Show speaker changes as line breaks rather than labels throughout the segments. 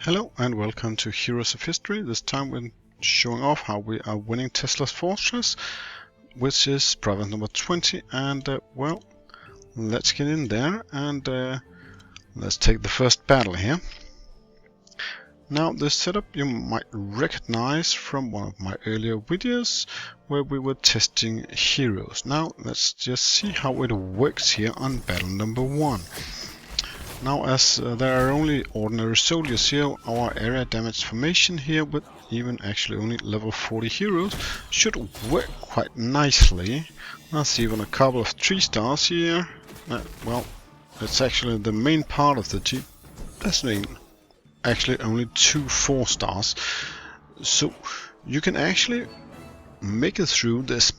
Hello and welcome to Heroes of History. This time we're showing off how we are winning Tesla's Fortress, which is province number 20, and well, let's get in there and let's take the first battle here. Now this setup you might recognize from one of my earlier videos where we were testing heroes. Now let's just see how it works here on battle number 1. Now, as there are only ordinary soldiers here, our area damage formation here with even actually only level 40 heroes should work quite nicely. Let's even a couple of 3 stars here. Well, it's actually the main part of the team. That's actually only 2 4 stars. So you can actually make it through this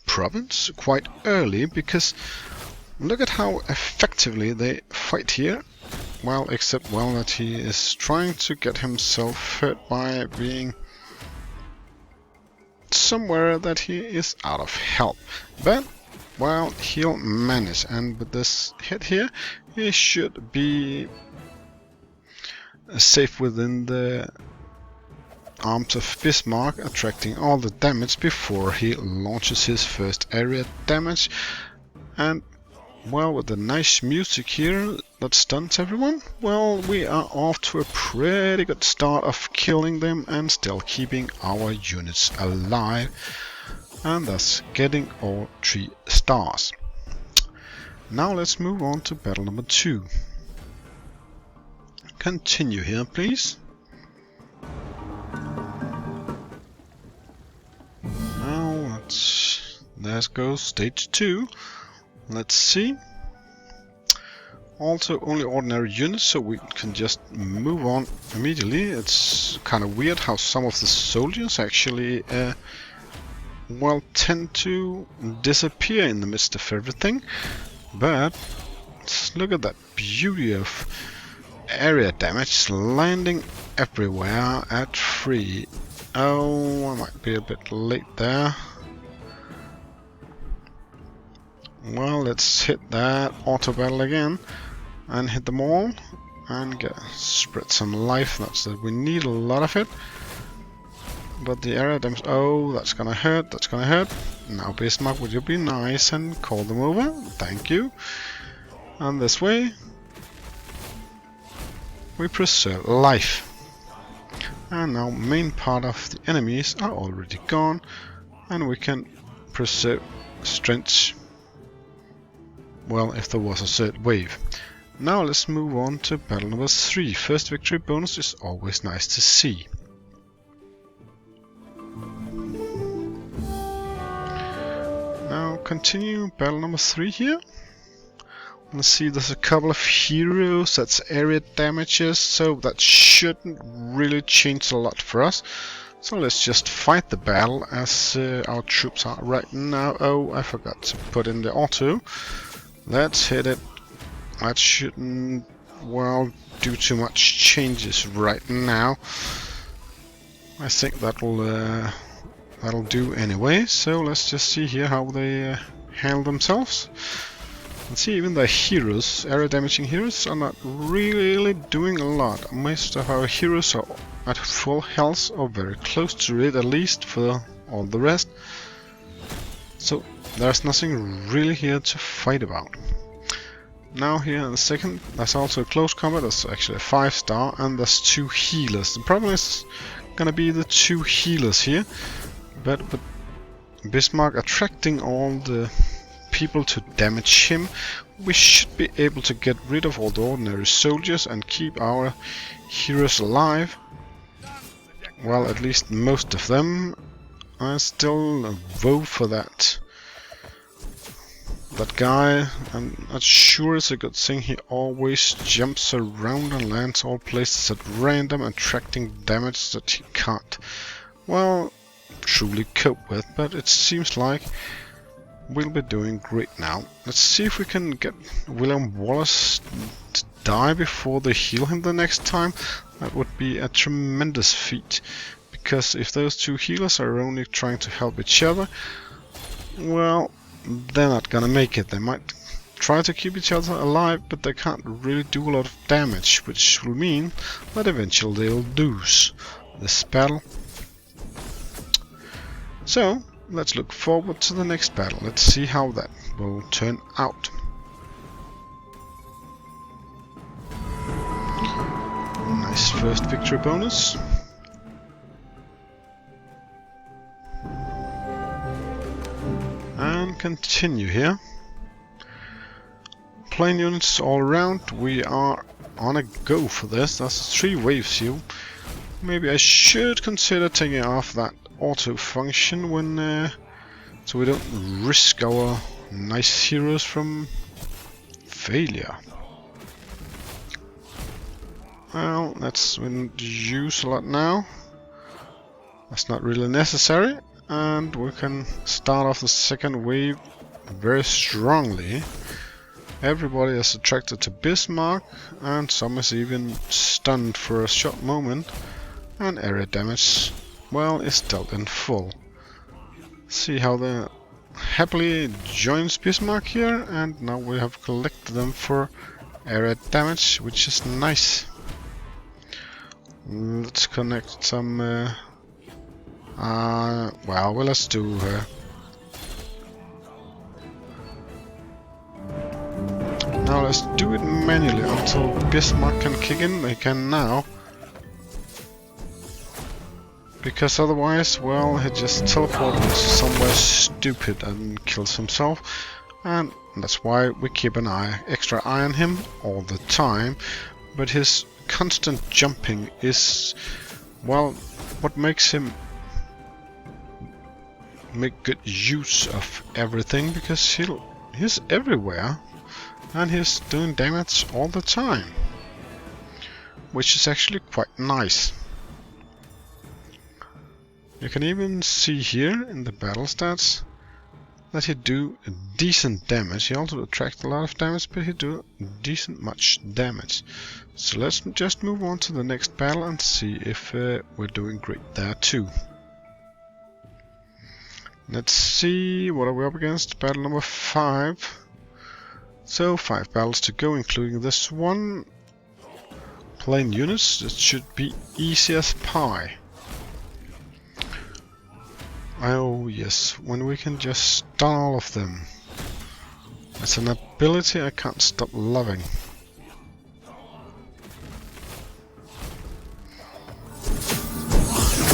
province quite early, because look at how effectively they fight here. Well, except that he is trying to get himself hurt by being somewhere that he is out of help. But, well, he'll manage, and with this hit here, he should be safe within the arms of Bismarck, attracting all the damage before he launches his first area damage. And well, with the nice music here that stuns everyone, well, we are off to a pretty good start of killing them and still keeping our units alive, and thus getting all 3 stars. Now let's move on to battle number 2. Continue here, please. Now there goes stage 2. Let's see. Also only ordinary units, so we can just move on immediately. It's kind of weird how some of the soldiers actually well, tend to disappear in the midst of everything. But look at that beauty of area damage landing everywhere at 3. Oh, I might be a bit late there. Well, let's hit that auto battle again and hit them all and spread some life. That's that we need a lot of it. But the area damage, oh, that's gonna hurt, that's gonna hurt. Now Bismarck, would you be nice and call them over? Thank you. And this way we preserve life. And now main part of the enemies are already gone, and we can preserve strength. Well, if there was a third wave. Now let's move on to battle number 3. First victory bonus is always nice to see. Now continue battle number 3 here. Let's see, there's a couple of heroes, that's area damages, so that shouldn't really change a lot for us. So let's just fight the battle as our troops are right now. Oh, I forgot to put in the auto. Let's hit it. That shouldn't, well, do too much changes right now. I think that'll do anyway. So let's just see here how they handle themselves. Let's see, even the heroes, area damaging heroes, are not really doing a lot. Most of our heroes are at full health or very close to it, at least for all the rest. So there's nothing really here to fight about. Now here in the second, there's also a close combat. That's actually a 5 star, and there's 2 healers. The problem is gonna be the 2 healers here, but Bismarck attracting all the people to damage him, we should be able to get rid of all the ordinary soldiers and keep our heroes alive. Well, at least most of them. I still vote for that guy. I'm not sure it's a good thing. He always jumps around and lands all places at random, attracting damage that he can't, well, truly cope with. But it seems like we'll be doing great now. Let's see if we can get William Wallace to die before they heal him the next time. That would be a tremendous feat, because if those 2 healers are only trying to help each other, well, they're not gonna make it. They might try to keep each other alive, but they can't really do a lot of damage, which will mean that eventually they'll lose this battle. So, let's look forward to the next battle. Let's see how that will turn out. Nice first victory bonus. And continue here. Plane units all around. We are on a go for this. That's 3 waves here. Maybe I should consider taking off that auto function when so we don't risk our nice heroes from failure. Well, that's been used a lot now. That's not really necessary, and we can start off the second wave very strongly. Everybody is attracted to Bismarck, and some is even stunned for a short moment, and area damage, well, is dealt in full. See how they happily joins Bismarck here, and now we have collected them for area damage, which is nice. Let's connect some well, let's do now let's do it manually until Bismarck can kick in. They can now, because otherwise, well, he just teleports somewhere stupid and kills himself, and that's why we keep an extra eye on him all the time. But his constant jumping is, well, what makes him make good use of everything, because he's everywhere and he's doing damage all the time, which is actually quite nice. You can even see here in the battle stats that he do decent damage. He also attracts a lot of damage, but he do decent much damage. So let's just move on to the next battle and see if we're doing great there too. Let's see, what are we up against? Battle number 5. So 5 battles to go, including this one. Plane units, it should be easy as pie. Oh yes, when we can just stun all of them. It's an ability I can't stop loving.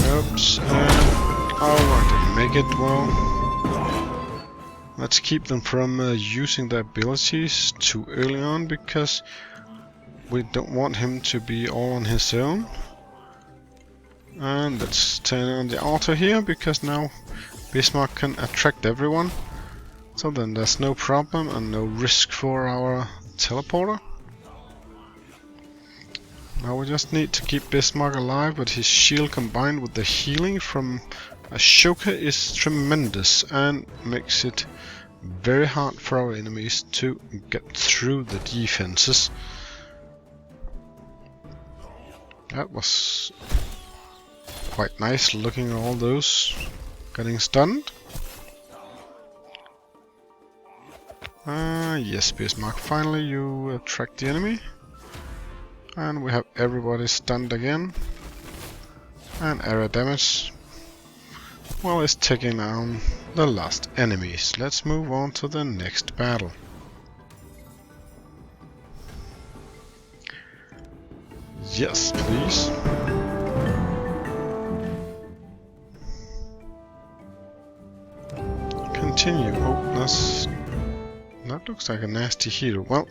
Oops, oh, I didn't make it. Well, let's keep them from using their abilities too early on, because we don't want him to be all on his own. And let's turn on the auto here, because now Bismarck can attract everyone. So then there's no problem and no risk for our teleporter. Now we just need to keep Bismarck alive, but his shield combined with the healing from Ashoka is tremendous and makes it very hard for our enemies to get through the defenses. That was quite nice, looking at all those getting stunned. Yes, Bismarck, finally you attract the enemy. And we have everybody stunned again. And area damage, well, is taking down the last enemies. Let's move on to the next battle. Yes, please. Continue. Oh, that looks like a nasty hero. Well,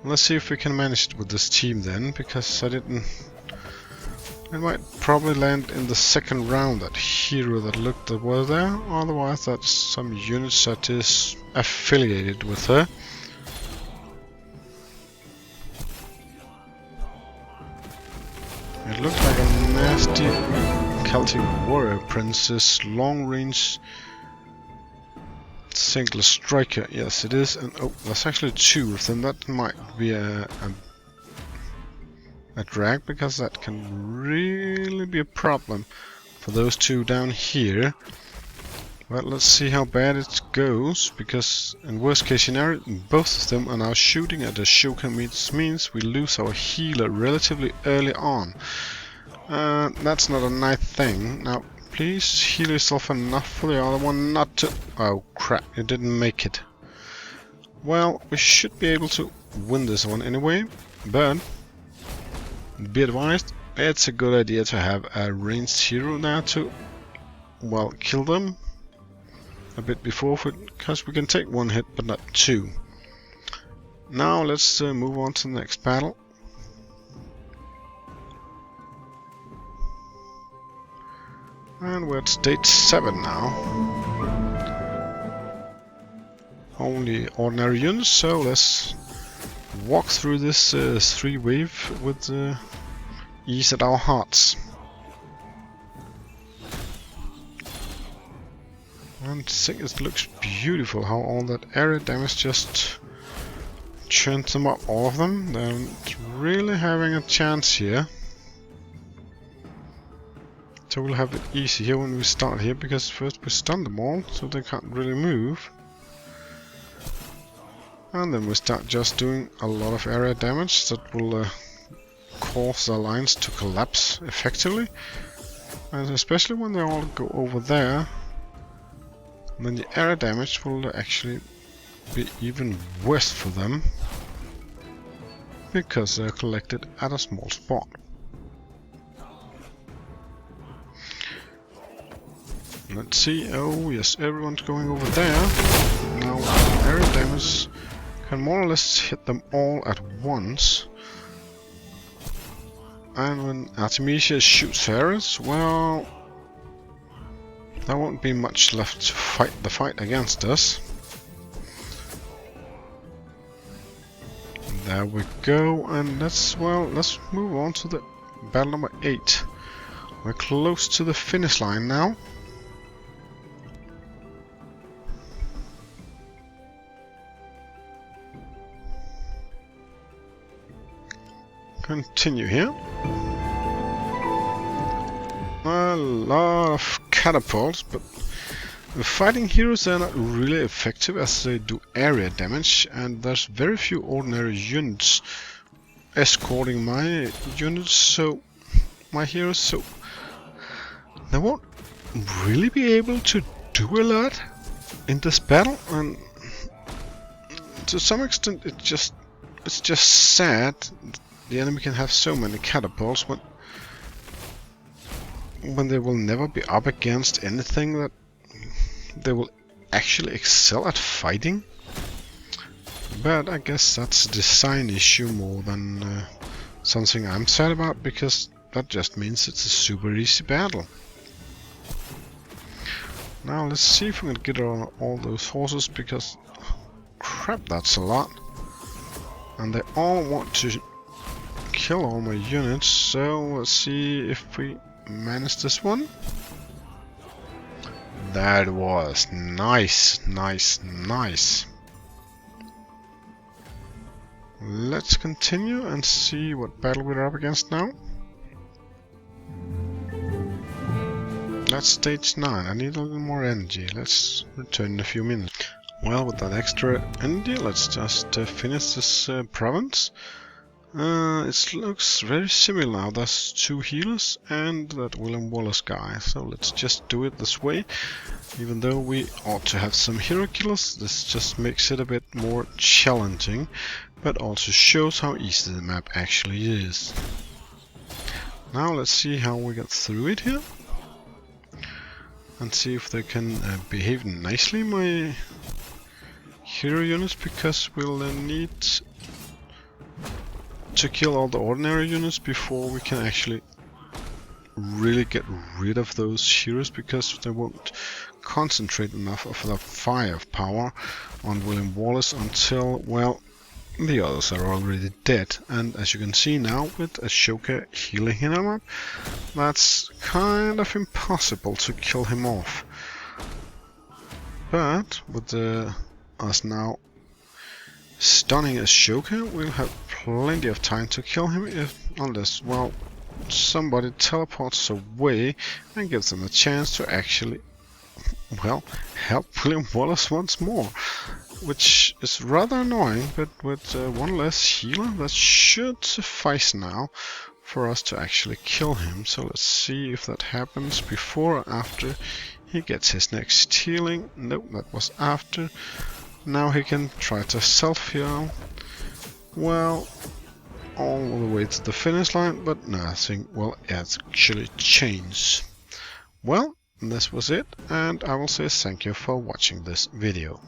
let's see if we can manage it with this team then, because I didn't... It might probably land in the second round, that hero that looked that was there. Otherwise, that's some units that is affiliated with her. It looked like a nasty Celtic warrior princess, long range single striker. Yes, it is. And oh, there's actually 2 of them. That might be a drag, because that can really be a problem for those 2 down here. Well, let's see how bad it goes, because in worst case scenario, both of them are now shooting at Ashoka, means we lose our healer relatively early on. That's not a nice thing. Now, please heal yourself enough for the other one not to... Oh crap, you didn't make it. Well, we should be able to win this one anyway, but be advised, it's a good idea to have a ranged hero now to, well, kill them a bit before, because we can take one hit but not two. Now let's move on to the next battle. And we're at stage 7 now. Only ordinary units, so let's walk through this 3-wave with ease at our hearts. And I think it looks beautiful how all that area damage just churned them up, all of them. They're really having a chance here. So we'll have it easy here when we start here, because first we stun them all so they can't really move. And then we start just doing a lot of area damage that will cause the lines to collapse effectively. And especially when they all go over there, then the area damage will actually be even worse for them, because they're collected at a small spot. Let's see, oh yes, everyone's going over there. Now area damage can more or less hit them all at once. And when Artemisia shoots arrows, well, there won't be much left to fight the fight against us. There we go, and let's move on to the battle number 8. We're close to the finish line now. Continue here. A lot of catapults, but the fighting heroes are not really effective as they do area damage, and there's very few ordinary units escorting my units, so my heroes, so they won't really be able to do a lot in this battle, and to some extent it's just sad. The enemy can have so many catapults when they will never be up against anything that they will actually excel at fighting. But I guess that's a design issue more than something I'm sad about, because that just means it's a super easy battle. Now let's see if we can get on all those horses, because crap, that's a lot. And they all want to kill all my units, so let's see if we manage this one. That was nice. Let's continue and see what battle we're up against now. That's stage 9. I need a little more energy. Let's return in a few minutes. Well, with that extra energy, let's just finish this province. It looks very similar now. There's 2 healers and that William Wallace guy. So let's just do it this way. Even though we ought to have some hero killers, this just makes it a bit more challenging, but also shows how easy the map actually is. Now let's see how we get through it here. And see if they can behave nicely, my hero units, because we'll need to kill all the ordinary units before we can actually really get rid of those heroes, because they won't concentrate enough of their firepower on William Wallace until, well, the others are already dead. And as you can see now, with Ashoka healing him up, that's kind of impossible to kill him off. But with us now stunning Ashoka, we'll have plenty of time to kill him, unless, well, somebody teleports away and gives them a chance to actually well, help William Wallace once more. Which is rather annoying, but with one less healer, that should suffice now for us to actually kill him. So let's see if that happens before or after he gets his next healing. Nope, that was after. Now he can try to self-heal. Well, all the way to the finish line, but nothing will actually change. Well, this was it, and I will say thank you for watching this video.